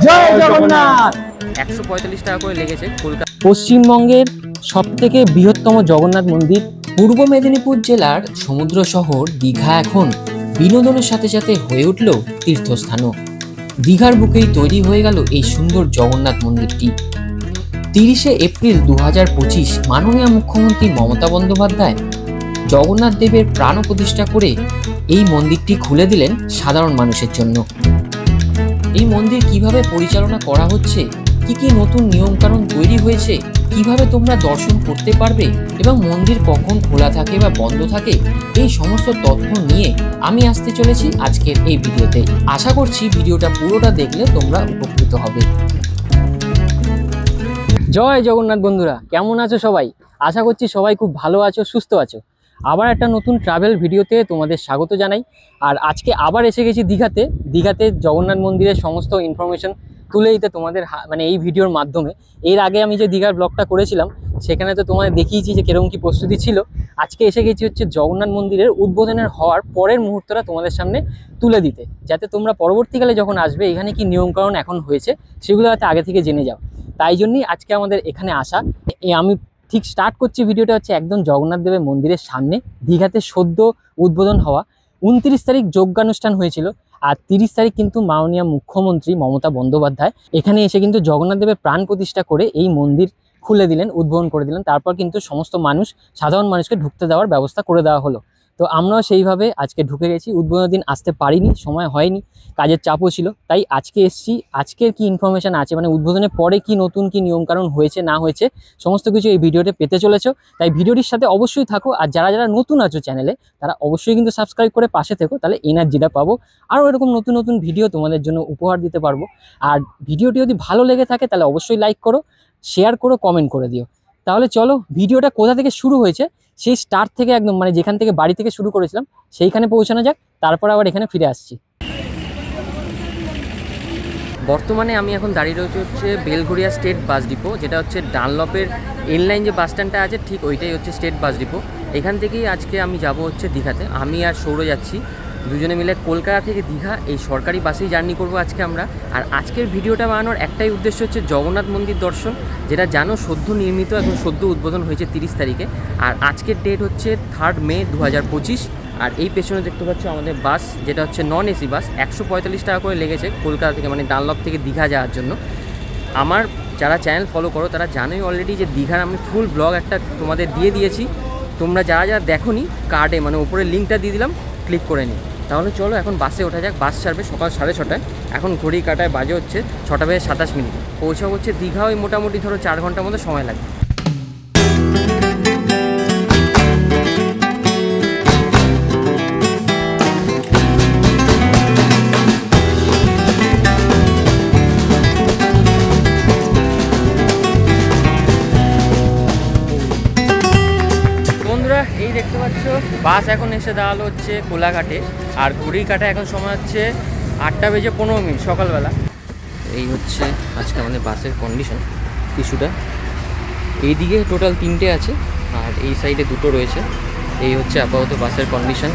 জয় জগন্নাথ। 145 টাকা করে লেগেছে কলকাতা। পশ্চিমবঙ্গের সবথেকে বৃহত্তম জগন্নাথ মন্দির। পূর্ব মেদিনীপুর জেলার সমুদ্র শহর দীঘা এখন বিনোদনের সাথে সাথে হয়ে উঠল তীর্থস্থানও। দীঘার বুকেই তৈরি হয়ে গেল এই সুন্দর জগন্নাথ মন্দিরটি। 30শে এপ্রিল 2025 মাননীয় মুখ্যমন্ত্রী মমতা বন্দ্যোপাধ্যায় জগন্নাথ দেবের প্রাণ প্রতিষ্ঠা করে এই মন্দিরটি খুলে দিলেন সাধারণ মানুষের জন্য। এই মন্দির কিভাবে পরিচালনা করা হচ্ছে, কি কি নতুন নিয়মকানুন তৈরি হয়েছে, কিভাবে তোমরা দর্শন করতে পারবে এবং মন্দির কখন খোলা থাকে বা বন্ধ থাকে, এই সমস্ত তথ্য নিয়ে আমি আসতে চলেছি আজকের এই ভিডিওতে। আশা করছি ভিডিওটা পুরোটা দেখলে তোমরা উপকৃত হবে। জয় জগন্নাথ বন্ধুরা, কেমন আছো সবাই? আশা করছি সবাই খুব ভালো আছো, সুস্থ আছো। আবার একটা নতুন ট্রাভেল ভিডিওতে তোমাদের স্বাগত জানাই। আর আজকে আবার এসে গেছি দীঘাতে জগন্নাথ মন্দিরের সমস্ত ইনফরমেশন তুলে দিতে তোমাদের মানে এই ভিডিওর মাধ্যমে। এর আগে আমি যে দীঘার ব্লগটা করেছিলাম সেখানে তো তোমাদের দেখিয়েছি যে কিরকম কি প্রস্তুতি ছিল। আজকে এসে গেছি হচ্ছে জগন্নাথ মন্দিরের উদ্বোধনের হওয়ার পরের মুহূর্তটা তোমাদের সামনে তুলে দিতে, যাতে তোমরা পরবর্তীকালে যখন আসবে এখানে কি নিয়মকানুন এখন হয়েছে সেগুলো যাতে আগে থেকে জেনে যাও। তাই জন্যই আজকে আমাদের এখানে আসা। আমি ঠিক স্টার্ট করছি ভিডিওটা হচ্ছে একদম জগন্নাথ দেবের মন্দিরের সামনে। দীঘাতে সদ্য উদ্বোধন হওয়া 29 তারিখ যজ্ঞানুষ্ঠান হয়েছিল, আর 30 তারিখ কিন্তু মাননীয় মুখ্যমন্ত্রী মমতা বন্দ্যোপাধ্যায় এখানে এসে কিন্তু জগন্নাথ দেবের প্রাণ প্রতিষ্ঠা করে এই মন্দির খুলে দিলেন, উদ্বোধন করে দিলেন। তারপর কিন্তু সমস্ত সাধারণ মানুষকে ঢুকতে দেওয়ার ব্যবস্থা করে দেওয়া হলো। তো আমরাও সেইভাবে আজকে ঢুকে গেছি। উদ্বোধনের দিন আসতে পারিনি, সময় হয়নি, কাজের চাপও ছিল, তাই আজকে এসেছি। আজকের কি ইনফরমেশন আছে, মানে উদ্বোধনের পরে কি নতুন কি নিয়মকানুন হয়েছে না হয়েছে সমস্ত কিছু এই ভিডিওতে পেতে চলেছো। তাই ভিডিওটির সাথে অবশ্যই থাকো। আর যারা যারা নতুন আছো চ্যানেলে তারা অবশ্যই কিন্তু সাবস্ক্রাইব করে পাশে থেকো, তাহলে এনার্জিটা পাবো, আরও এরকম নতুন নতুন ভিডিও তোমাদের জন্য উপহার দিতে পারবো। আর ভিডিওটি যদি ভালো লেগে থাকে তাহলে অবশ্যই লাইক করো, শেয়ার করো, কমেন্ট করে দিও। তাহলে চলো ভিডিওটা কোথা থেকে শুরু হয়েছে সেই স্টার্ট থেকে একদম মানে যেখান থেকে বাড়ি থেকে শুরু করেছিলাম সেইখানে পৌঁছানো যাক, তারপর আবার এখানে ফিরে আসছি। বর্তমানে আমি এখন দাঁড়িয়ে রয়েছে হচ্ছে বেলঘরিয়া স্টেট বাস ডিপো, যেটা হচ্ছে ডানলপের এন লাইন যে বাস স্ট্যান্ডটা আছে ঠিক ওইটাই হচ্ছে স্টেট বাস ডিপো। এখান থেকেই আজকে আমি যাব হচ্ছে দীঘাতে। আমি আর সৌর যাচ্ছি, দুজনে মিলে কলকাতা থেকে দীঘা এই সরকারি বাসেই জার্নি করব আজকে আমরা। আর আজকের ভিডিওটা বানানোর একটাই উদ্দেশ্য হচ্ছে জগন্নাথ মন্দির দর্শন, যেটা জানো সদ্য নির্মিত, এখন সদ্য উদ্বোধন হয়েছে 30 তারিখে। আর আজকের ডেট হচ্ছে 3 মে 2025। আর এই পেছনে দেখতে পাচ্ছ আমাদের বাস, যেটা হচ্ছে নন এসি বাস। 145 টাকা করে লেগেছে কলকাতা থেকে, মানে ডানলপ থেকে দীঘা যাওয়ার জন্য। আমার যারা চ্যানেল ফলো করো তারা জানোই অলরেডি যে দীঘার আমি ফুল ব্লগ একটা তোমাদের দিয়ে দিয়েছি। তোমরা যারা যারা দেখোনি কার্ডে মানে উপরে লিঙ্কটা দিয়ে দিলাম, ক্লিক করে নিই। তাহলে চলো এখন বাসে ওঠা যাক। বাস ছাড়বে সকাল 6:30টায়। এখন ঘড়ি কাটায় বাজে হচ্ছে 6:27। পৌঁছাবো হচ্ছে দীঘা ওই মোটামুটি ধরো 4 ঘন্টার মতো সময় লাগবে। এই দেখতে পাচ্ছ বাস এখন এসে দাঁড়ালো হচ্ছে কোলাঘাটে। আর ঘড়ির কাটায় এখন সময় হচ্ছে 8:15 সকালবেলা। এই হচ্ছে আজকে আমাদের বাসের কন্ডিশন কিছুটা। এইদিকে টোটাল 3টে আছে আর এই সাইডে 2টো রয়েছে। এই হচ্ছে আপাতত বাসের কন্ডিশন।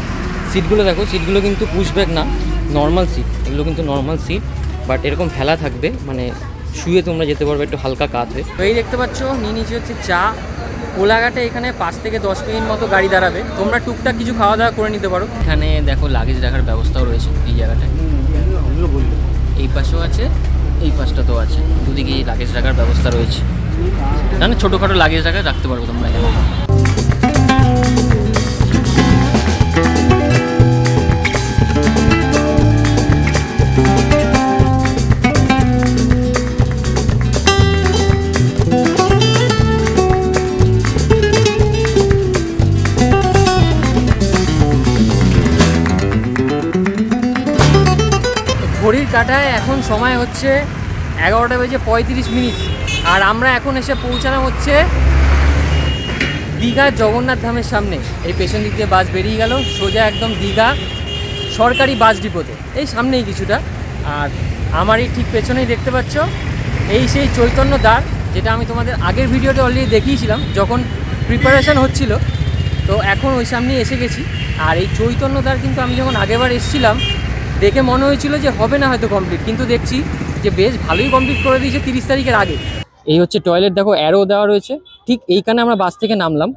সিটগুলো দেখো, সিটগুলো কিন্তু পুশব্যাক না, নর্মাল সিট। এগুলো কিন্তু নর্মাল সিট, বাট এরকম ফেলা থাকবে, মানে শুয়ে তোমরা যেতে পারবে একটু হালকা কাত হয়ে। তো এই দেখতে পাচ্ছ নিয়ে নিচে হচ্ছে চা। কোলাঘাটে এখানে 5 থেকে 10 মিনিট মতো গাড়ি দাঁড়াবে, তোমরা টুকটাক কিছু খাওয়া দাওয়া করে নিতে পারো। এখানে দেখো লাগেজ রাখার ব্যবস্থাও রয়েছে এই জায়গাটায়। এই পাশেও আছে, এই পাশটাতেও আছে, দুদিকেই লাগেজ রাখার ব্যবস্থা রয়েছে। মানে ছোটোখাটো লাগেজ রাখতে পারবো তোমরা এখানে। ঘড়ির কাটায় এখন সময় হচ্ছে 11:35। আর আমরা এখন এসে পৌঁছানো হচ্ছে দীঘা জগন্নাথ ধামের সামনে। এই পেছন দিক দিয়ে বাস বেরিয়ে গেল সোজা একদম দীঘা সরকারি বাস ডিপোতে, এই সামনেই কিছুটা। আর আমার এই ঠিক পেছনেই দেখতে পাচ্ছ এই সেই চৈতন্য দ্বার, যেটা আমি তোমাদের আগের ভিডিওতে অলরেডি দেখিয়েছিলাম যখন প্রিপারেশান হচ্ছিল। তো এখন ওই সামনেই এসে গেছি। আর এই চৈতন্য দ্বার কিন্তু আমি যখন আগেরবার এসেছিলাম দেখে মনে হয়েছিল যে হবে না হয়তো কমপ্লিট, কিন্তু দেখছি যে বেশ ভালোই কমপ্লিট করে দিয়েছে 30 তারিখের আগে। এই হচ্ছে টয়লেট, দেখো অ্যারো দেওয়া রয়েছে। ঠিক এইখানে আমরা বাস থেকে নামলাম,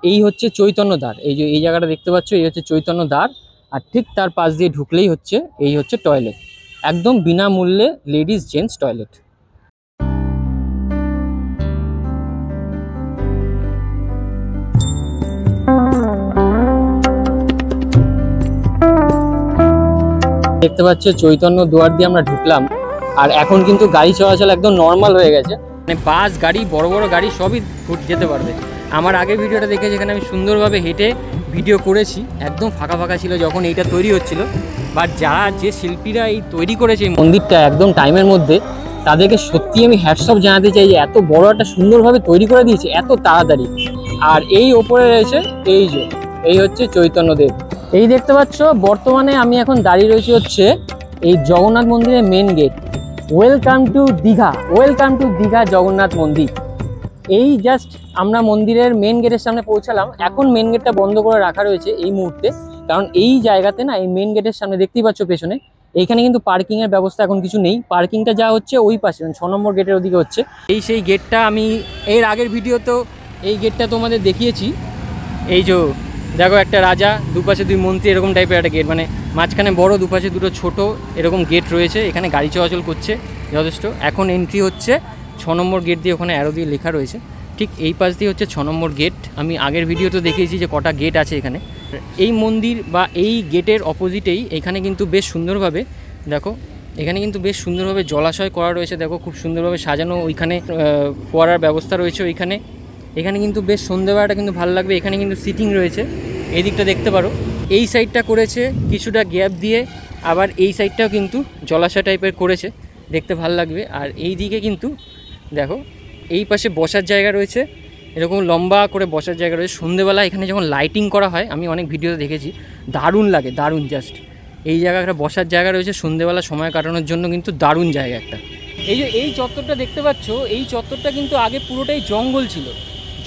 এই হচ্ছে চৈতন্য দ্বার। এই যে এই জায়গাটা দেখতে পাচ্ছ, এই হচ্ছে চৈতন্য দ্বার। আর ঠিক তার পাশ দিয়ে ঢুকলেই হচ্ছে এই হচ্ছে টয়লেট, একদম বিনামূল্যে লেডিস জেন্টস টয়লেট। দেখতে পাচ্ছ চৈতন্য দুয়ার দিয়ে আমরা ঢুকলাম, আর এখন কিন্তু গাড়ি চলাচল একদম নর্মাল হয়ে গেছে, মানে বাস গাড়ি বড় বড় গাড়ি সবই যেতে পারবে। আমার আগের ভিডিওটা দেখে যেখানে আমি সুন্দরভাবে হেঁটে ভিডিও করেছি, একদম ফাঁকা ফাঁকা ছিল যখন এইটা তৈরি হচ্ছিল। বাট যারা যে শিল্পীরা এই তৈরি করেছে এই মন্দিরটা একদম টাইমের মধ্যে, তাদেরকে সত্যি আমি হ্যাটসঅপ জানাতে চাই যে এত বড় একটা সুন্দরভাবে তৈরি করে দিয়েছে এত তাড়াতাড়ি। আর এই ওপরে রয়েছে এই হচ্ছে চৈতন্যদেব। এই দেখতে পাচ্ছ বর্তমানে আমি এখন দাঁড়িয়ে রয়েছি হচ্ছে এই জগন্নাথ মন্দিরের main gate. Welcome to Digha, welcome to Digha Jagannath মন্দির। এই জাস্ট আমরা মন্দিরের মেন গেটের সামনে পৌঁছালাম। এখন মেন গেটটা বন্ধ করে রাখা রয়েছে এই মুহূর্তে, কারণ এই জায়গাতে না, এই মেন গেটের সামনে দেখতেই পাচ্ছ পেছনে, এইখানে কিন্তু পার্কিং এর ব্যবস্থা এখন কিছু নেই। পার্কিংটা যা হচ্ছে ওই পাশে 6 নম্বর গেটের ওদিকে হচ্ছে। এই সেই গেটটা আমি এর আগের ভিডিওতেও এই গেটটা তোমাদের দেখিয়েছি। এই যে দেখো একটা রাজা, দুপাশে 2 মন্ত্রী, এরকম টাইপের একটা গেট, মানে মাঝখানে বড়, দুপাশে 2টো ছোট এরকম গেট রয়েছে। এখানে গাড়ি চলাচল করছে যথেষ্ট। এখন এন্ট্রি হচ্ছে 6 নম্বর গেট দিয়ে, ওখানে অ্যারো দিয়ে লেখা রয়েছে। ঠিক এই পাশ দিয়ে হচ্ছে 6 নম্বর গেট। আমি আগের ভিডিওতে দেখিয়েছি যে কটা গেট আছে এখানে। এই মন্দির বা এই গেটের অপোজিটেই এখানে কিন্তু বেশ সুন্দরভাবে, দেখো এখানে কিন্তু বেশ সুন্দরভাবে জলাশয় করা রয়েছে। দেখো খুব সুন্দরভাবে সাজানো, ওইখানে ফোয়ারার ব্যবস্থা রয়েছে ওইখানে। এখানে কিন্তু বেশ সন্ধ্যেবেলাটা কিন্তু ভালো লাগবে। এখানে কিন্তু সিটিং রয়েছে, এই দিকটা দেখতে পারো। এই সাইডটা করেছে কিছুটা গ্যাপ দিয়ে, আবার এই সাইডটাও কিন্তু জলাশয় টাইপের করেছে, দেখতে ভালো লাগবে। আর এই দিকে কিন্তু দেখো এই পাশে বসার জায়গা রয়েছে, এরকম লম্বা করে বসার জায়গা রয়েছে। সন্ধ্যেবেলা এখানে যখন লাইটিং করা হয়, আমি অনেক ভিডিওতে দেখেছি, দারুণ লাগে, দারুণ। জাস্ট এই জায়গাটা বসার জায়গা রয়েছে, সন্ধ্যেবেলা সময় কাটানোর জন্য কিন্তু দারুণ জায়গা একটা। এই যে এই চত্বরটা দেখতে পাচ্ছ, এই চত্বরটা কিন্তু আগে পুরোটাই জঙ্গল ছিল।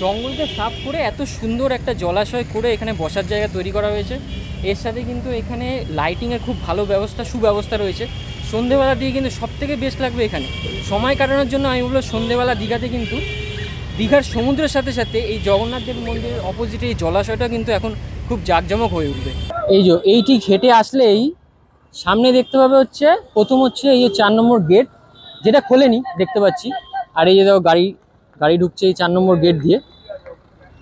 জঙ্গলকে সাফ করে এত সুন্দর একটা জলাশয় করে এখানে বসার জায়গা তৈরি করা হয়েছে। এর সাথে কিন্তু এখানে লাইটিংয়ের খুব ভালো ব্যবস্থা, সুব্যবস্থা রয়েছে। সন্ধ্যেবেলা দিয়ে কিন্তু সবথেকে বেস্ট লাগবে এখানে সময় কাটানোর জন্য। আমি বলবো সন্ধ্যেবেলা দীঘাতে কিন্তু, দীঘার সমুদ্রের সাথে সাথে এই জগন্নাথ দেব মন্দিরের অপোজিটে এই জলাশয়টা কিন্তু এখন খুব জাঁকজমক হয়ে উঠবে। এই যে এইটি হেঁটে আসলেই সামনে দেখতে পাবে হচ্ছে, প্রথম হচ্ছে এই 4 নম্বর গেট, যেটা খোলেনি দেখতে পাচ্ছি। আর এই যে দেখো গাড়ি ঢুকছে এই 4 নম্বর গেট দিয়ে।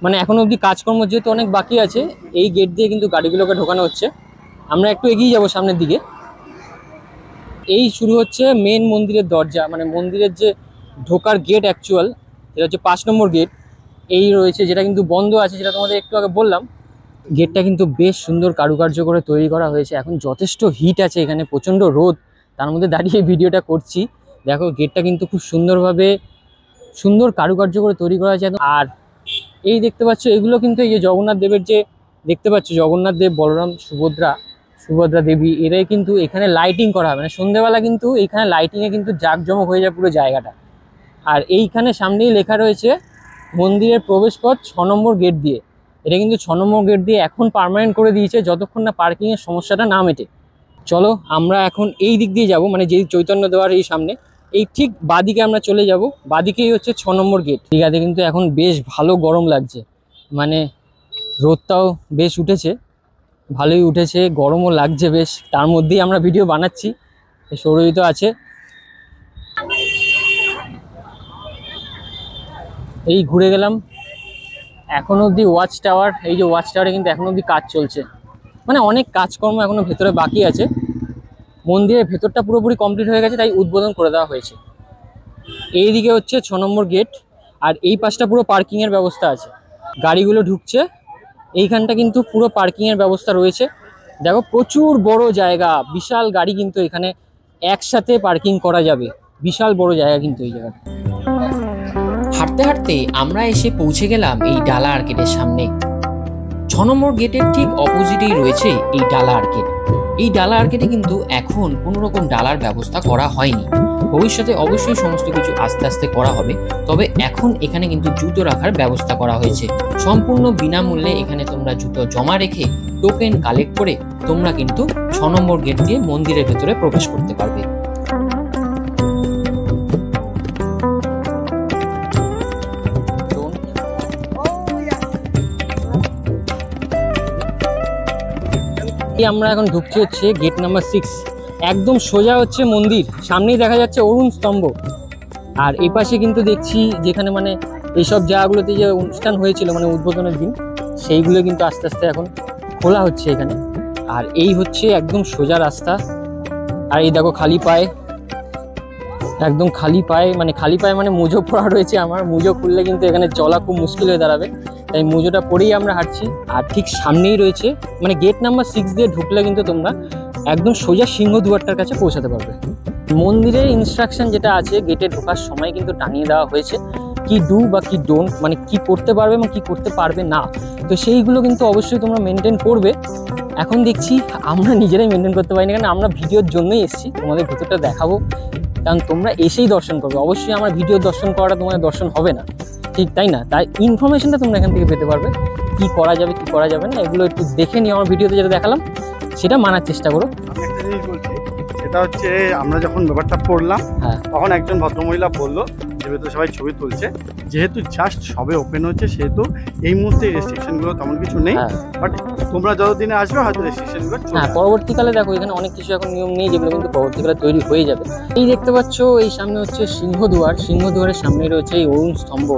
মানে এখনো অবধি কাজকর্ম যেহেতু অনেক বাকি আছে, এই গেট দিয়ে কিন্তু গাড়িগুলোকে ঢোকানো হচ্ছে। আমরা একটু এগিয়ে যাব সামনের দিকে। এই শুরু হচ্ছে মেন মন্দিরের দরজা, মানে মন্দিরের যে ঢোকার গেট অ্যাকচুয়াল, এটা হচ্ছে 5 নম্বর গেট। এই রয়েছে, যেটা কিন্তু বন্ধ আছে, যেটা তোমাদের একটু আগে বললাম। গেটটা কিন্তু বেশ সুন্দর কারুকার্য করে তৈরি করা হয়েছে। এখন যথেষ্ট হিট আছে এখানে, প্রচণ্ড রোদ, তার মধ্যে দাঁড়িয়ে ভিডিওটা করছি। দেখো গেটটা কিন্তু খুব সুন্দরভাবে সুন্দর কারুকার্য করে তৈরি করা হয়েছে। আর এই দেখতে পাচ্ছ, এগুলো কিন্তু এই যে জগন্নাথ দেবের যে দেখতে পাচ্ছ, জগন্নাথ দেব, বলরাম, সুভদ্রা দেবী, এরাই কিন্তু এখানে লাইটিং করা হবে। মানে সন্ধ্যেবেলা কিন্তু এইখানে লাইটিংয়ে কিন্তু জাঁকজমক হয়ে যায় পুরো জায়গাটা। আর এইখানে সামনেই লেখা রয়েছে মন্দিরের প্রবেশপথ 6 নম্বর গেট দিয়ে। এটা কিন্তু 6 নম্বর গেট দিয়ে এখন পার্মানেন্ট করে দিয়েছে, যতক্ষণ না পার্কিংয়ের সমস্যাটা না মেটে। চলো আমরা এখন এই দিক দিয়ে যাব, মানে যেই চৈতন্য দেওয়ার এই সামনে, এই ঠিক বাদিকে আমরা চলে যাব। বাদিকেই হচ্ছে 6 নম্বর গেট। দীঘাতে কিন্তু এখন বেশ ভালো গরম লাগছে, মানে রোদটাও বেশ উঠেছে, ভালোই উঠেছে, গরমও লাগছে বেশ। তার মধ্যেই আমরা ভিডিও বানাচ্ছি, সৌরজিৎ আছে। এই ঘুরে গেলাম, এখনো অবধি ওয়াচ টাওয়ার, এই যে ওয়াচ টাওয়ারে কিন্তু এখনো অবধি কাজ চলছে, মানে অনেক কাজকর্ম এখনো ভেতরে বাকি আছে। মন্দিরের ভেতরটা পুরোপুরি কমপ্লিট হয়ে গেছে, তাই উদ্বোধন করে দেওয়া হয়েছে। এইদিকে হচ্ছে 6 নম্বর গেট, আর এই পাশটা পুরো পার্কিংয়ের ব্যবস্থা আছে, গাড়িগুলো ঢুকছে। এইখানটা কিন্তু পুরো পার্কিংয়ের ব্যবস্থা রয়েছে। দেখো প্রচুর বড় জায়গা, বিশাল গাড়ি কিন্তু এখানে একসাথে পার্কিং করা যাবে, বিশাল বড় জায়গা কিন্তু এই জায়গাটা। হাঁটতে হাঁটতে আমরা এসে পৌঁছে গেলাম এই ডালা আর্কেডের সামনে। 6 নম্বর গেটের ঠিক অপোজিটেই রয়েছে এই ডালা আর্কেড। এই ডালা আর্কেডে কিন্তু এখন কোনো রকম ডালার ব্যবস্থা করা হয়নি, ভবিষ্যতে অবশ্যই সমস্ত কিছু আস্তে আস্তে করা হবে। তবে এখন এখানে কিন্তু জুতো রাখার ব্যবস্থা করা হয়েছে, সম্পূর্ণ বিনামূল্যে। এখানে তোমরা জুতো জমা রেখে টোকেন কালেক্ট করে তোমরা কিন্তু 6 নম্বর গেট দিয়ে মন্দিরের ভেতরে প্রবেশ করতে পারবে। এই আমরা এখন ঢুকছি হচ্ছে গেট নাম্বার 6। একদম সোজা হচ্ছে মন্দির, সামনেই দেখা যাচ্ছে অরুণ স্তম্ভ। আর এই পাশে কিন্তু দেখছি যেখানে মানে এইসব জায়গাগুলোতে যে অনুষ্ঠান হয়েছিল মানে উদ্বোধনের দিন, সেইগুলো কিন্তু আস্তে আস্তে এখন খোলা হচ্ছে এখানে। আর এই হচ্ছে একদম সোজা রাস্তা। আর এই দেখো খালি পায়ে, একদম খালি পায়ে, মানে খালি পায়ে মানে মুজো পরা রয়েছে আমার। মুজো খুললে কিন্তু এখানে চলা খুব মুশকিল হয়ে দাঁড়াবে, তাই মুজোটা পরেই আমরা হাঁটছি। আর ঠিক সামনেই রয়েছে মানে গেট নাম্বার 6 দিয়ে ঢুকলে কিন্তু তোমরা একদম সোজা সিংহদুয়ারটার কাছে পৌঁছাতে পারবে। মন্দিরের ইনস্ট্রাকশন যেটা আছে গেটে ঢোকার সময় কিন্তু টানিয়ে দেওয়া হয়েছে, কি ডু বা কি ডোন্ট, মানে কি করতে পারবে এবং কি করতে পারবে না। তো সেইগুলো কিন্তু অবশ্যই তোমরা মেনটেন করবে। এখন দেখছি আমরা নিজেরাই মেনটেন করতে পারি না, কারণ আমরা ভিডিওর জন্যই এসেছি, তোমাদের ভিতরটা দেখাবো, কারণ তোমরা এসেই দর্শন করবে। অবশ্যই আমার ভিডিও দর্শন করাটা তোমাদের দর্শন হবে না, ঠিক তাই না? তাই ইনফরমেশনটা তোমরা এখান থেকে পেতে পারবে, কি করা যাবে কি করা যাবে না, এগুলো একটু দেখে নিও। আমার ভিডিওতে যেটা দেখালাম সেটা মানার চেষ্টা করো। আমি একটা জিনিস বলছি, সেটা হচ্ছে আমরা যখন ব্যাপারটা পড়লাম তখন একজন ভদ্রমহিলা বললো যে ভেতরে সবাই ছবি তুলছে, যেহেতু জাস্ট সবে ওপেন হচ্ছে সেহেতু এই মুহূর্তে রেস্ট্রিকশনগুলো তেমন কিছু নেই, বাট তোমরা যতদিনে আসবে হয়তো রেস্ট্রিকশনগুলো হ্যাঁ পরবর্তীকালে দেখো এখানে অনেক কিছু এখন নিয়ম নেই, যেগুলো কিন্তু পরবর্তীকালে তৈরি হয়ে যাবে। এই দেখতে পাচ্ছ এই সামনে হচ্ছে সিংহদুয়ার, সিংহদুয়ারের সামনে রয়েছে এই অরুণ স্তম্ভ।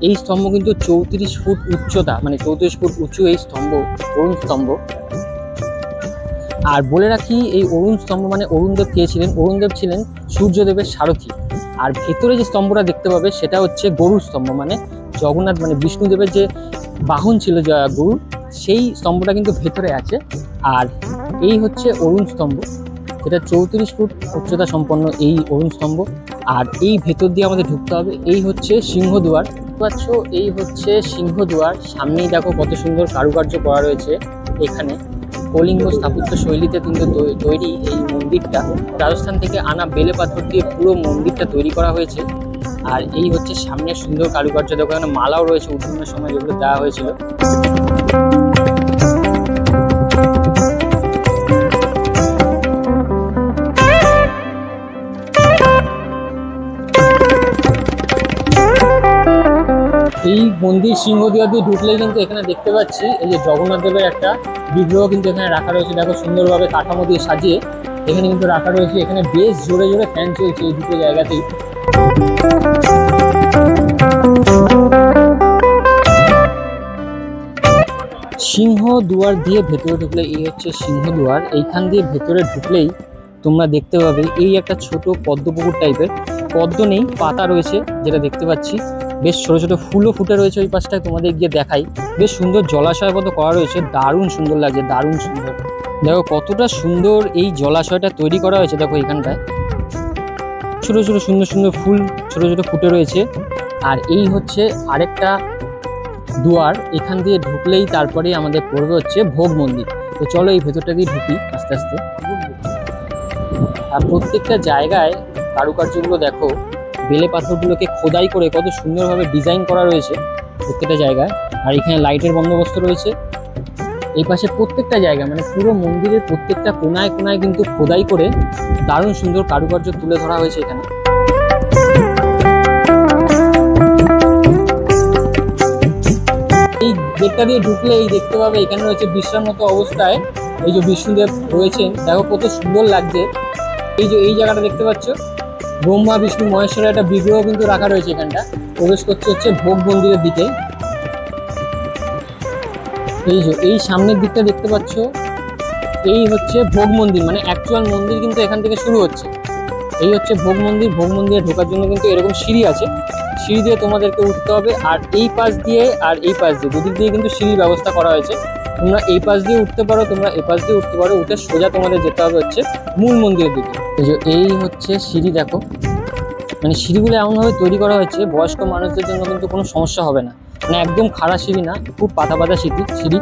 এই স্তম্ভ কিন্তু 34 ফুট উচ্চতা, মানে 34 ফুট উঁচু এই স্তম্ভ, অরুণ স্তম্ভ। আর বলে রাখি এই অরুণ স্তম্ভ মানে অরুণদেব কে ছিলেন? অরুণদেব ছিলেন সূর্যদেবের সারথি। আর ভেতরে যে স্তম্ভটা দেখতে পাবে সেটা হচ্ছে গরুর স্তম্ভ, মানে জগন্নাথ মানে বিষ্ণুদেবের যে বাহন ছিল গরু, সেই স্তম্ভটা কিন্তু ভেতরে আছে। আর এই হচ্ছে অরুণ স্তম্ভ, যেটা 34 ফুট উচ্চতা সম্পন্ন এই অরুণ স্তম্ভ। আর এই ভেতর দিয়ে আমাদের ঢুকতে হবে। এই হচ্ছে সিংহদুয়ার, পাচ্ছ এই হচ্ছে সিংহদুয়ার। সামনেই দেখো কত সুন্দর কারুকার্য করা রয়েছে এখানে। কলিঙ্গ স্থাপত্য শৈলীতে কিন্তু তৈরি এই মন্দিরটা, রাজস্থান থেকে আনা বেলে পাথর দিয়ে পুরো মন্দিরটা তৈরি করা হয়েছে। আর এই হচ্ছে সামনে সুন্দর কারুকার্য, দেখো এখানে মালাও রয়েছে উদ্বোধনের সময় যেগুলো দেওয়া হয়েছিল। এই মন্দির সিংহদুয়ার দিয়ে ঢুকলেই কিন্তু এখানে দেখতে পাচ্ছি এই যে জগন্নাথ দেবের একটা বিগ্রহ কিন্তু এখানে রাখা রয়েছে। দেখো সুন্দরভাবে কাঠামো দিয়ে সাজিয়ে এখানে কিন্তু রাখা রয়েছে। এখানে বেশ জোরে জোরে ফ্যান চলছে এই দুটো জায়গাতেই। সিংহদুয়ার দিয়ে ভেতরে ঢুকলে এই হচ্ছে সিংহদুয়ার। এইখান দিয়ে ভেতরে ঢুকলেই তোমরা দেখতে পাবে এই একটা ছোট পদ্মপুকুর টাইপের, পদ্ম নেই পাতা রয়েছে যেটা দেখতে পাচ্ছি। বেশ ছোট ছোট ফুলও ফুটে রয়েছে ওই পাশটায়, তোমাদের গিয়ে দেখাই। বেশ সুন্দর জলাশয়ের মতো করা রয়েছে, দারুণ সুন্দর লাগছে, দারুণ সুন্দর। দেখো কতটা সুন্দর এই জলাশয়টা তৈরি করা হয়েছে। দেখো এখানটায় ছোট ছোট সুন্দর সুন্দর ফুল ছোট ছোট ফুটে রয়েছে। আর এই হচ্ছে আরেকটা দুয়ার, এখান দিয়ে ঢুকলেই তারপরেই আমাদের পড়বে হচ্ছে ভোগ মন্দির। তো চলো এই ভেতরটা দিয়ে ঢুকি আস্তে আস্তে। আর প্রত্যেকটা জায়গায় কারুকার্যগুলো দেখো, বেলে পাথরগুলোকে খোদাই করে কত সুন্দরভাবে ডিজাইন করা রয়েছে প্রত্যেকটা জায়গায়। আর এখানে লাইটের বন্দোবস্ত রয়েছে এই পাশে প্রত্যেকটা জায়গা, মানে পুরো মন্দিরের প্রত্যেকটা কোনায় কোনায় কিন্তু খোদাই করে দারুণ সুন্দর কারুকার্য তুলে ধরা হয়েছে এখানে। এই গেটটা দিয়ে ঢুকলেই দেখতে পাবে এখানে রয়েছে বিশ্রামরত অবস্থায় এই যে বিষ্ণুদেব রয়েছেন। দেখো কত সুন্দর লাগছে। এই যে এই জায়গাটা দেখতে পাচ্ছ, ব্রহ্মা বিষ্ণু মহেশ্বরের একটা বিগ্রহ কিন্তু রাখা রয়েছে এখানটা। প্রবেশ করছে হচ্ছে ভোগ মন্দিরের দিকে। এই যে এই সামনের দিকটা দেখতে পাচ্ছ, এই হচ্ছে ভোগ মন্দির, মানে অ্যাকচুয়াল মন্দির কিন্তু এখান থেকে শুরু হচ্ছে। এই হচ্ছে ভোগ মন্দির। ভোগ মন্দিরে ঢোকার জন্য কিন্তু এরকম সিঁড়ি আছে, সিঁড়ি দিয়ে তোমাদেরকে উঠতে হবে। আর এই পাশ দিয়ে আর এই পাশ দিয়ে দুদিক দিয়ে কিন্তু সিঁড়ির ব্যবস্থা করা হয়েছে। তোমরা এই পাশ দিয়ে উঠতে পারো, তোমরা এই পাশ দিয়ে উঠতে পারো। উঠে সোজা তোমাদের যেতে হবে হচ্ছে মূল মন্দিরের দিকে। এই যে এই হচ্ছে সিঁড়ি, দেখো মানে সিঁড়িগুলো এমনভাবে তৈরি করা হয়েছে বয়স্ক মানুষদের জন্য কিন্তু কোনো সমস্যা হবে না। মানে একদম খাড়া সিঁড়ি না, খুব পাতা পাতা সিঁড়ি,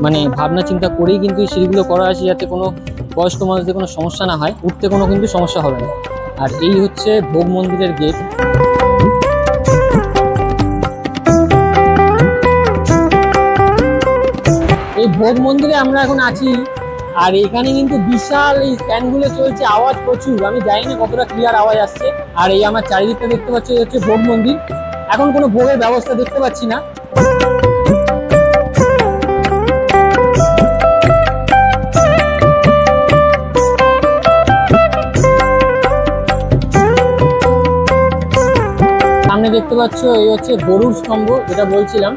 মানে ভাবনা চিন্তা করেই কিন্তু এই সিঁড়িগুলো করা আছে যাতে কোনো বয়স্ক মানুষদের কোনো সমস্যা না হয়, উঠতে কোনো কিন্তু সমস্যা হবে না। আর এই হচ্ছে ভোগ মন্দিরের গেট। এই ভোগ মন্দিরে আমরা এখন আছি। আর এখানে কিন্তু বিশাল এই ফ্যানগুলো চলছে, আওয়াজ প্রচুর, আমি জানি না কতটা ক্লিয়ার আওয়াজ আসছে। আর এই আমার চারিদিকটা দেখতে পাচ্ছি হচ্ছে ভোগ মন্দির। এখন কোনো ভোগের ব্যবস্থা দেখতে পাচ্ছি না। সামনে দেখতে পাচ্ছ এই হচ্ছে গরুর স্তম্ভ, যেটা বলছিলাম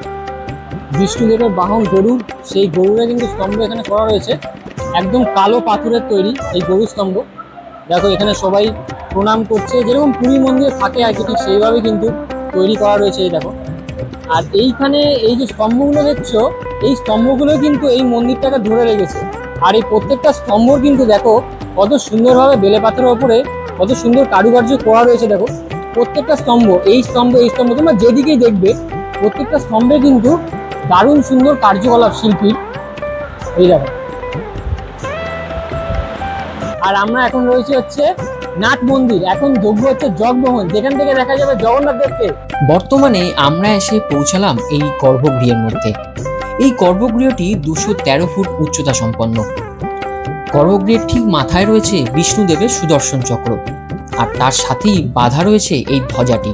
বিষ্ণুদেবের বাহন গরু, সেই গরুরে কিন্তু স্তম্ভ এখানে করা রয়েছে, একদম কালো পাথরের তৈরি এই গরুর স্তম্ভ। দেখো এখানে সবাই প্রণাম করছে, যেরকম পুরী মন্দিরে থাকে আর কি ঠিক সেইভাবে কিন্তু তৈরি করা রয়েছে। এই দেখো, আর এইখানে এই যে স্তম্ভগুলো দেখছো, এই স্তম্ভগুলো কিন্তু এই মন্দিরটাকে ধরে রেখেছে। আর এই প্রত্যেকটা স্তম্ভ কিন্তু দেখো কত সুন্দরভাবে বেলে পাথরের ওপরে কত সুন্দর কারুকার্য করা রয়েছে। দেখো প্রত্যেকটা স্তম্ভ, এই স্তম্ভ তোমরা যেদিকেই দেখবে প্রত্যেকটা স্তম্ভে কিন্তু দারুণ সুন্দর কার্যকলাপ শিল্পীর। এই দেখো, আর আমরা এখন রয়েছে হচ্ছে নাট মন্দির, এখন যোগ্য হচ্ছে জগমোহন, যেখান থেকে দেখা যাবে জগন্নাথ দেবকে। বর্তমানে আমরা এসে পৌঁছালাম এই গর্ভগৃহের মধ্যে। এই গর্ভগৃহটি 213 ফুট উচ্চতা সম্পন্ন। গর্ভগৃহের ঠিক মাথায় রয়েছে বিষ্ণুদেবের সুদর্শন চক্র, আর তার সাথেই বাঁধা রয়েছে এই ধ্বজাটি।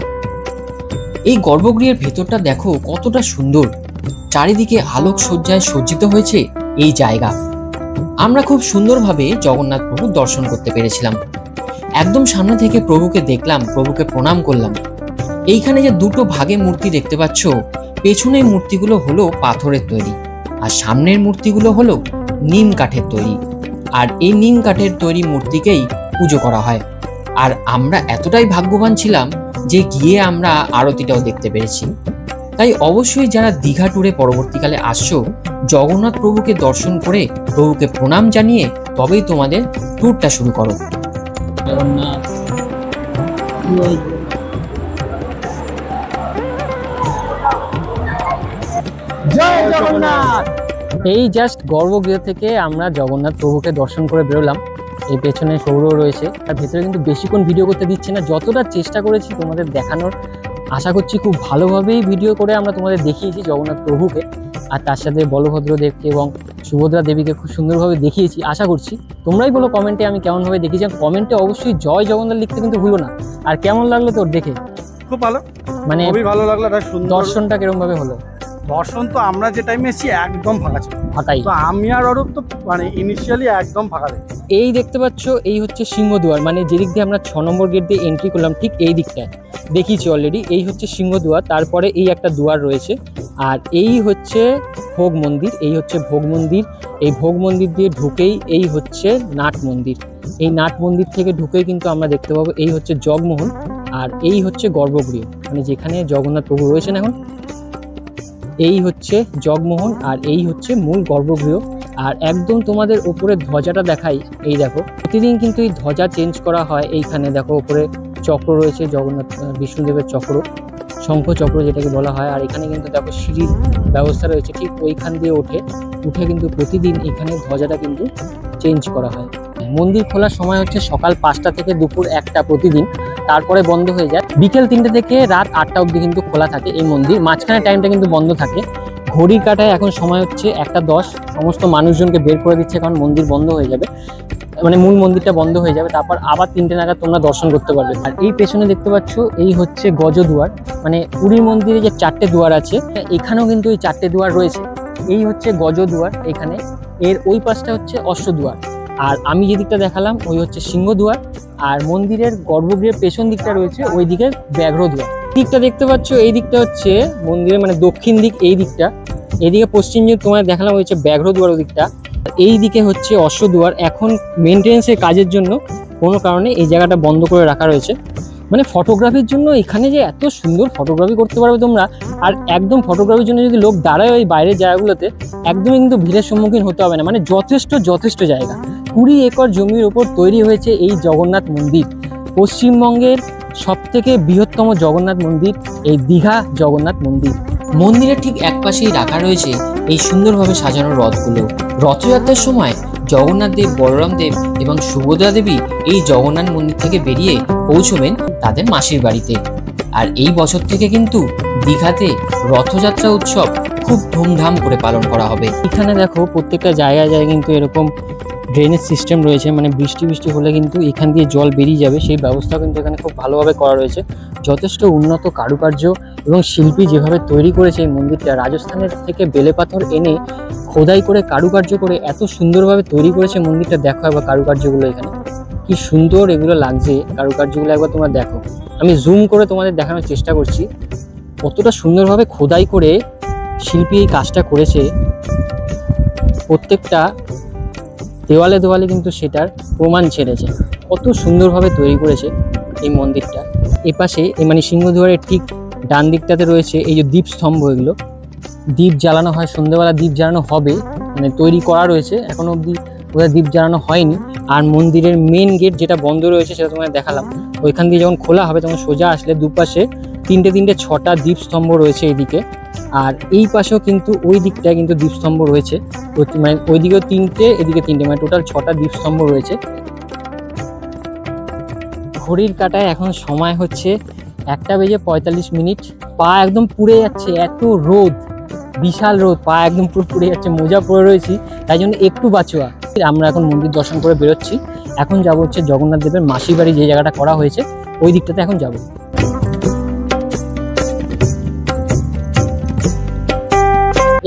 এই গর্ভগৃহের ভেতরটা দেখো কতটা সুন্দর, চারিদিকে আলোক সজ্জায় সজ্জিত হয়েছে এই জায়গা। আমরা খুব সুন্দরভাবে জগন্নাথ প্রভুর দর্শন করতে পেরেছিলাম। একদম সামনে থেকে প্রভুকে দেখলাম, প্রভুকে প্রণাম করলাম। এইখানে যে দুটো ভাগে মূর্তি দেখতে পাচ্ছ, পেছনের মূর্তিগুলো হলো পাথরের তৈরি, আর সামনের মূর্তিগুলো হলো নিম কাঠের তৈরি। আর এই নিম কাঠের তৈরি মূর্তিকেই পুজো করা হয়। আর আমরা এতটাই ভাগ্যবান ছিলাম যে গিয়ে আমরা আরতিটাও দেখতে পেরেছি। তাই অবশ্যই যারা দীঘা ট্যুরে পরবর্তীকালে আসছো, জগন্নাথ প্রভুকে দর্শন করে প্রভুকে প্রণাম জানিয়ে তবেই তোমাদের ট্যুরটা শুরু করো। জগন্নাথ জয় জগন্নাথ। এই জাস্ট গর্ভগৃহ থেকে আমরা জগন্নাথ প্রভুকে দর্শন করে বেরোলাম। এই পেছনে সৌর রয়েছে, তার ভেতরে কিন্তু বেশিক্ষণ ভিডিও করতে দিচ্ছে না। যতটা চেষ্টা করেছি তোমাদের দেখানোর, আশা করছি খুব ভালোভাবেই ভিডিও করে আমরা তোমাদের দেখিয়েছি জগন্নাথ প্রভুকে, আর তার সাথে বলভদ্র দেবকে এবং সুভদ্রা দেবীকে খুব সুন্দরভাবে দেখিয়েছি। আশা করছি তোমরাই বলো কমেন্টে আমি কেমনভাবে দেখিয়েছি। কমেন্টে অবশ্যই জয় জগন্নাথ লিখতে কিন্তু ভুলো না। আর কেমন লাগলো তোর দেখে? খুব ভালো, মানে খুবই ভালো লাগলো। একটা সুন্দর দর্শনটা কিরকম ভাবে হলো? দর্শন তো আমরা যে টাইমে এসেছি একদম ফাঁকা ছিল, ফাঁকাই। তো আমি আর অরূপ তো মানে ইনিশিয়ালি একদম ফাঁকা দেখি। এই দেখতে পাচ্ছ, এই হচ্ছে সিংহদুয়ার, মানে যেদিক দিয়ে আমরা 6 নম্বর গেট দিয়ে এন্ট্রি করলাম ঠিক এই দিকটায় দেখিয়েছি অলরেডি। এই হচ্ছে সিংহদুয়ার, তারপরে এই একটা দুয়ার রয়েছে, আর এই হচ্ছে ভোগ মন্দির। এই হচ্ছে ভোগ মন্দির। এই ভোগ মন্দির দিয়ে ঢুকেই এই হচ্ছে নাট মন্দির। এই নাট মন্দির থেকে ঢুকেই কিন্তু আমরা দেখতে পাবো এই হচ্ছে জগমোহন, আর এই হচ্ছে গর্ভগৃহ, মানে যেখানে জগন্নাথ প্রভু রয়েছেন এখন। এই হচ্ছে জগমোহন, আর এই হচ্ছে মূল গর্ভগৃহ। আর একদম তোমাদের উপরে ধ্বজাটা দেখাই, এই দেখো প্রতিদিন কিন্তু এই ধ্বজা চেঞ্জ করা হয়। এইখানে দেখো উপরে চক্র রয়েছে, জগন্নাথ বিষ্ণুদেবের চক্র, শঙ্খ চক্র যেটাকে বলা হয়। আর এখানে কিন্তু দেখো সিঁড়ির ব্যবস্থা রয়েছে, ঠিক ওইখান দিয়ে উঠে কিন্তু প্রতিদিন এখানে ধ্বজাটা কিন্তু চেঞ্জ করা হয়। মন্দির খোলার সময় হচ্ছে সকাল 5টা থেকে দুপুর 1টা প্রতিদিন, তারপরে বন্ধ হয়ে যায় বিকেল 3টে থেকে রাত 8টা অবধি কিন্তু খোলা থাকে এই মন্দির। মাঝখানে টাইমটা কিন্তু বন্ধ থাকে। ঘড়ির কাঁটায় এখন সময় হচ্ছে 1টা 10। সমস্ত মানুষজনকে বের করে দিচ্ছে, কারণ মন্দির বন্ধ হয়ে যাবে, মানে মূল মন্দিরটা বন্ধ হয়ে যাবে। তারপর আবার 3টে নাগাদ তোমরা দর্শন করতে পারবে। আর এই পেছনে দেখতে পাচ্ছ এই হচ্ছে গজদুয়ার, মানে পুরী মন্দিরে যে 4টে দুয়ার আছে, এখানেও কিন্তু এই 4টে দুয়ার রয়েছে। এই হচ্ছে গজদুয়ার এখানে, এর ওই পাশটা হচ্ছে অশ্বদুয়ার, আর আমি যে দিকটা দেখালাম ওই হচ্ছে সিংহদুয়ার। আর মন্দিরের গর্ভগৃহের পেছন দিকটা রয়েছে ওই দিকে ব্যাঘ্রদুয়ার। দিকটা দেখতে পাচ্ছ, এই দিকটা হচ্ছে মন্দিরের মানে দক্ষিণ দিক। এই দিকটা, এইদিকে পশ্চিম দিক তোমায় দেখালাম হচ্ছে ব্যাঘ্রদুয়ার, ওই দিকটা। এই দিকে হচ্ছে অশ্বদুয়ার। এখন মেনটেন্সের কাজের জন্য কোনো কারণে এই জায়গাটা বন্ধ করে রাখা রয়েছে, মানে ফটোগ্রাফির জন্য। এখানে যে এত সুন্দর ফটোগ্রাফি করতে পারবে তোমরা, আর একদম ফটোগ্রাফির জন্য যদি লোক দাঁড়ায় ওই বাইরের জায়গাগুলোতে, একদমই কিন্তু ভিড়ের সম্মুখীন হতে হবে না। মানে যথেষ্ট জায়গা। 20 একর জমির ওপর তৈরি হয়েছে এই জগন্নাথ মন্দির। পশ্চিমবঙ্গের সবথেকে বৃহত্তম জগন্নাথ মন্দির এই দীঘা জগন্নাথ মন্দির। মন্দিরের ঠিক একপাশেই রাখা রয়েছে এই সুন্দরভাবে সাজানো রথগুলো। রথযাত্রার সময় জগন্নাথ দেব, বলরাম দেব এবং সুভদ্রা দেবী এই জগন্নাথ মন্দির থেকে বেরিয়ে পৌঁছবেন তাদের মাসির বাড়িতে। আর এই বছর থেকে কিন্তু দীঘাতে রথযাত্রা উৎসব খুব ধুমধাম করে পালন করা হবে। এখানে দেখো প্রত্যেকটা জায়গায় কিন্তু এরকম ড্রেনেজ সিস্টেম রয়েছে, মানে বৃষ্টি হলে কিন্তু এখান দিয়ে জল বেরিয়ে যাবে, সেই ব্যবস্থা কিন্তু এখানে খুব ভালোভাবে করা রয়েছে। যথেষ্ট উন্নত কারুকার্য এবং শিল্পী যেভাবে তৈরি করেছে এই মন্দিরটা, রাজস্থানের থেকে বেলে পাথর এনে খোদাই করে কারুকার্য করে এত সুন্দরভাবে তৈরি করেছে মন্দিরটা। দেখো একবার কারুকার্যগুলো এখানে কি সুন্দর এগুলো লাগছে, কারুকার্যগুলো একবার তোমরা দেখো। আমি জুম করে তোমাদের দেখানোর চেষ্টা করছি কতটা সুন্দরভাবে খোদাই করে শিল্পী এই কাজটা করেছে। প্রত্যেকটা দেওয়ালে দেওয়ালে কিন্তু সেটার প্রমাণ ছেড়েছে, কত সুন্দরভাবে তৈরি করেছে এই মন্দিরটা। এপাশে মানে সিংহদুয়ারের ঠিক ডান দিকটাতে রয়েছে এই যে দীপস্তম্ভ, এগুলো দ্বীপ জ্বালানো হয় সন্ধ্যেবেলা, দ্বীপ জ্বালানো হবে, মানে তৈরি করা রয়েছে, এখনো অবধি ওদের দ্বীপ জ্বালানো হয়নি। আর মন্দিরের মেন গেট যেটা বন্ধ রয়েছে সেটা তোমায় দেখালাম, ওইখান দিয়ে যখন খোলা হবে তখন সোজা আসলে দুপাশে তিনটে 6টা দীপস্তম্ভ রয়েছে এইদিকে। আর এই পাশেও কিন্তু ওই দিকটায় কিন্তু দীপস্তম্ভ রয়েছে, মানে ওইদিকেও 3টে, এদিকে 3টে, মানে টোটাল 6টা দীপস্তম্ভ রয়েছে। ঘড়ির কাঁটায় এখন সময় হচ্ছে 1:45। পা একদম পুড়ে যাচ্ছে, এত রোদ, বিশাল রোদ, পা একদম পুরো পুড়ে যাচ্ছে, মোজা পরে রয়েছি, তাই জন্য একটু বাঁচুয়া। আমরা এখন মন্দির দর্শন করে বেরোচ্ছি। এখন যাবো হচ্ছে জগন্নাথ দেবের মাসির বাড়ি, যে জায়গাটা করা হয়েছে ওই দিকটাতে এখন যাব।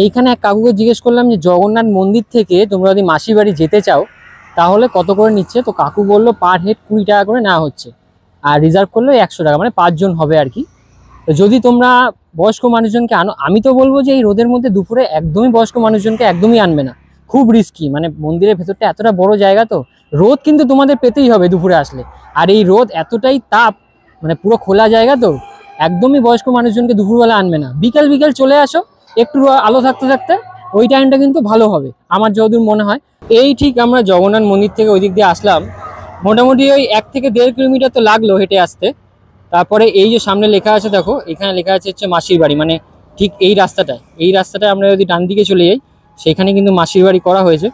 এইখানে এক কাকুকে জিজ্ঞেস করলাম যে জগন্নাথ মন্দির থেকে তোমরা যদি মাসির বাড়ি যেতে চাও তাহলে কত করে নিচ্ছে। তো কাকু বললো পার হেড 20 টাকা করে নেওয়া হচ্ছে, আর রিজার্ভ করলে 100 টাকা, মানে 5 জন হবে আর কি। তো যদি তোমরা বয়স্ক মানুষজনকে আনো, আমি তো বলবো যে এই রোদের মধ্যে দুপুরে একদমই বয়স্ক মানুষজনকে একদমই আনবে না, খুব রিস্কি। মানে মন্দিরের ভেতরটা এতটা বড় জায়গা, তো রোদ কিন্তু তোমাদের পেতেই হবে দুপুরে আসলে। আর এই রোদ এতটাই তাপ, মানে পুরো খোলা জায়গা, তো একদমই বয়স্ক মানুষজনকে দুপুরবেলা আনবে না। বিকেল বিকেল চলে আসো, একটু আলো থাকতে থাকতে, ওই টাইমটা কিন্তু ভালো হবে আমার যতদূর মনে হয়। এই ঠিক আমরা জগন্নাথ মন্দির থেকে ওই দিক দিয়ে আসলাম, মোটামুটি ওই 1 থেকে 1.5 কিলোমিটার তো লাগলো হেঁটে আসতে। তারপরে এই যে সামনে লেখা আছে দেখো, এখানে লেখা আছে হচ্ছে মাসির বাড়ি, মানে ঠিক এই রাস্তাটায় আমরা যদি ডান দিকে চলে যাই সেখানে কিন্তু মাসির বাড়ি করা হয়েছে।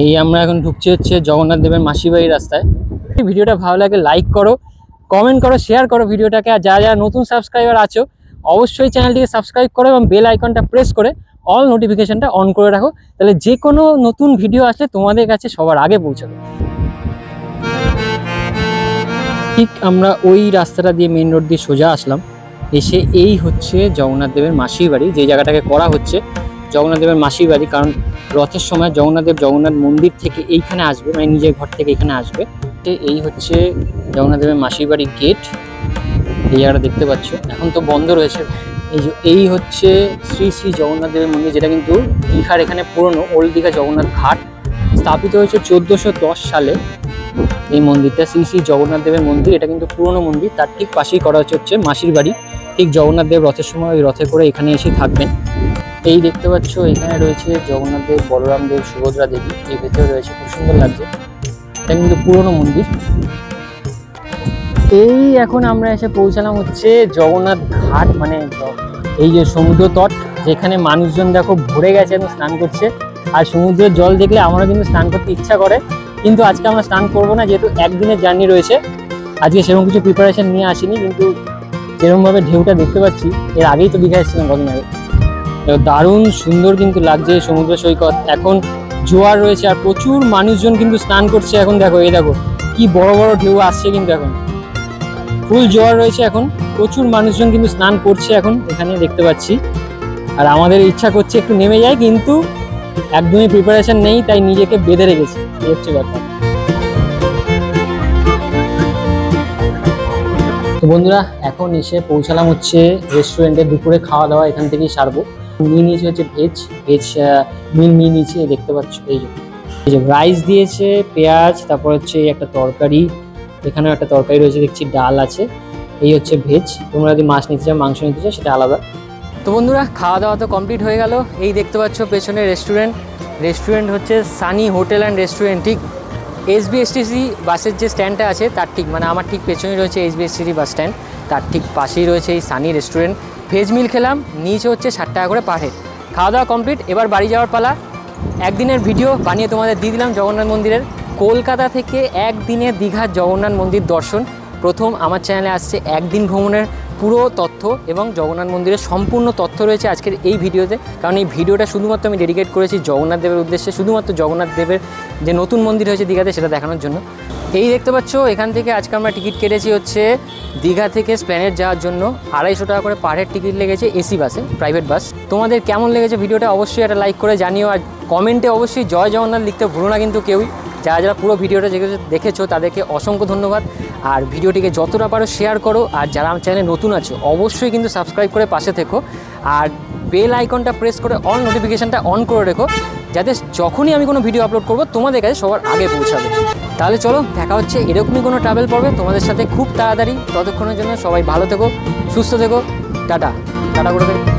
এই আমরা এখন ঢুকছি হচ্ছে জগন্নাথ দেবের মাসির বাড়ির রাস্তায়। ভিডিওটা ভালো লাগে লাইক করো, কমেন্ট করো, শেয়ার করো ভিডিওটাকে। আর যারা নতুন সাবস্ক্রাইবার আছো অবশ্যই চ্যানেলটিকে সাবস্ক্রাইব করো এবং বেল আইকনটা প্রেস করে অল নোটিফিকেশনটা অন করে রাখো, তাহলে যে কোনো নতুন ভিডিও আসলে তোমাদের কাছে সবার আগে পৌঁছাবে। ঠিক আমরা ওই রাস্তাটা দিয়ে মেন রোড দিয়ে সোজা আসলাম, এসে এই হচ্ছে জগন্নাথ দেবের মাসির বাড়ি, যে জায়গাটাকে করা হচ্ছে জগন্নাথ দেবের মাসির বাড়ি। কারণ রথের সময় জগন্নাথ দেব জগন্নাথ মন্দির থেকে এইখানে আসবে, মানে নিজের ঘর থেকে এখানে আসবে। এই হচ্ছে জগন্নাথ দেবের মাসির বাড়ির গেট, এই জায়গাটা দেখতে পাচ্ছ, এখন তো বন্ধ রয়েছে। এই হচ্ছে শ্রী শ্রী জগন্নাথ দেবের মন্দির, যেটা কিন্তু দীঘার এখানে পুরনো ওল্ড দীঘা জগন্নাথ ঘাট, স্থাপিত হয়েছে 1410 সালে। এই মন্দিরটা শ্রী শ্রী জগন্নাথ দেবের মন্দির, এটা কিন্তু পুরনো মন্দির। তার ঠিক পাশেই করা হচ্ছে মাসির বাড়ি। ঠিক জগন্নাথ দেব রথের সময় ওই রথে করে এখানে এসে থাকবেন। এই দেখতে পাচ্ছ এখানে রয়েছে জগন্নাথ দেব, বলরাম দেব, সুভদ্রা দেবী, এই ভেতরে রয়েছে, খুব সুন্দর লাগছে। এটা কিন্তু পুরনো মন্দির। এই এখন আমরা এসে পৌঁছালাম হচ্ছে জগন্নাথ ঘাট, মানে এই যে সমুদ্র তট, যেখানে মানুষজন দেখো ভরে গেছে এবং স্নান করছে। আর সমুদ্রের জল দেখলে আমারও কিন্তু স্নান করতে ইচ্ছা করে, কিন্তু আজকে আমরা স্নান করবো না, যেহেতু একদিনের জার্নি রয়েছে। আজকে সেরকম কিছু প্রিপারেশন নিয়ে আসিনি, কিন্তু যেরকমভাবে ঢেউটা দেখতে পাচ্ছি, এর আগেই তো দীঘা এসেছিলাম কদিন আগে, দারুণ সুন্দর কিন্তু লাগছে সমুদ্র সৈকত। এখন জোয়ার রয়েছে আর প্রচুর মানুষজন কিন্তু স্নান করছে। এখন দেখো, এই দেখো কি বড় বড় ঢেউ আসছে, কিন্তু এখন ফুল জোয়ার রয়েছে, এখন প্রচুর মানুষজন কিন্তু স্নান করছে এখন এখানে দেখতে পাচ্ছি। আর আমাদের ইচ্ছা করছে একটু নেমে যায়, কিন্তু একদমই প্রিপারেশন নেই, তাই নিজেকে বেঁধে রেখেছি, এই হচ্ছে ব্যাপার। তো বন্ধুরা এখন এসে পৌঁছালাম হচ্ছে রেস্টুরেন্টে, দুপুরে খাওয়া দাওয়া এখান থেকেই সারবো। নিয়ে নিয়েছে হচ্ছে ভেজ মিল নিয়ে নিয়েছি, দেখতে পাচ্ছ এই যে রাইস দিয়েছে, পেঁয়াজ, তারপর হচ্ছে একটা তরকারি, এখানেও একটা তরকারি রয়েছে দেখছি, ডাল আছে। এই হচ্ছে ভেজ। তোমরা যদি মাছ নিতে চাও, মাংস নিতে চাও, সেটা আলাদা। তো বন্ধুরা খাওয়া দাওয়া তো কমপ্লিট হয়ে গেল। এই দেখতে পাচ্ছ পেছনে রেস্টুরেন্ট হচ্ছে সানি হোটেল অ্যান্ড রেস্টুরেন্ট, ঠিক এসবিএসটিসি বাসের যে স্ট্যান্ডটা আছে তার ঠিক, মানে আমার ঠিক পেছনেই রয়েছে এসবিএসটিসি বাস স্ট্যান্ড, তার ঠিক পাশেই রয়েছে এই সানি রেস্টুরেন্ট। ভেজ মিল খেলাম, নিচে হচ্ছে 60 টাকা করে পার হেড। খাওয়া দাওয়া কমপ্লিট, এবার বাড়ি যাওয়ার পালা। একদিনের ভিডিও বানিয়ে তোমাদের দিয়ে দিলাম জগন্নাথ মন্দিরের। কলকাতা থেকে একদিনের দীঘার জগন্নাথ মন্দির দর্শন। প্রথম আমার চ্যানেলে আসছে একদিন ভ্রমণের পুরো তথ্য এবং জগন্নাথ মন্দিরের সম্পূর্ণ তথ্য রয়েছে আজকের এই ভিডিওতে। কারণ এই ভিডিওটা শুধুমাত্র আমি ডেডিকেট করেছি জগন্নাথ দেবের উদ্দেশ্যে, শুধুমাত্র জগন্নাথ দেবের যে নতুন মন্দির হয়েছে দীঘাতে সেটা দেখানোর জন্য। এই দেখতে পাচ্ছ এখান থেকে আজকে আমরা টিকিট কেটেছি হচ্ছে দীঘা থেকে স্প্ল্যানেড যাওয়ার জন্য 250 টাকা করে পার হেড টিকিট লেগেছে, এসি বাসে, প্রাইভেট বাস। তোমাদের কেমন লেগেছে ভিডিওটা অবশ্যই একটা লাইক করে জানিও, আর কমেন্টে অবশ্যই জয় জগন্নাথ লিখতে ভুলো না কিন্তু কেউই। যারা যারা পুরো ভিডিওটা দেখেছো তাদেরকে অসংখ্য ধন্যবাদ। আর ভিডিওটিকে যতটা পারো শেয়ার করো, আর যারা আমার চ্যানেলে নতুন আছো অবশ্যই কিন্তু সাবস্ক্রাইব করে পাশে থেকো, আর বেল আইকনটা প্রেস করে অল নোটিফিকেশানটা অন করে রেখো, যাতে যখনই আমি কোনো ভিডিও আপলোড করবো তোমাদের কাছে সবার আগে পৌঁছাবে। তাহলে চলো দেখা হচ্ছে এরকমই কোনো ট্রাভেল পর্বে তোমাদের সাথে খুব তাড়াতাড়ি। ততক্ষণের জন্য সবাই ভালো থেকো, সুস্থ থেকো, টাটা টাটা করে দেবে।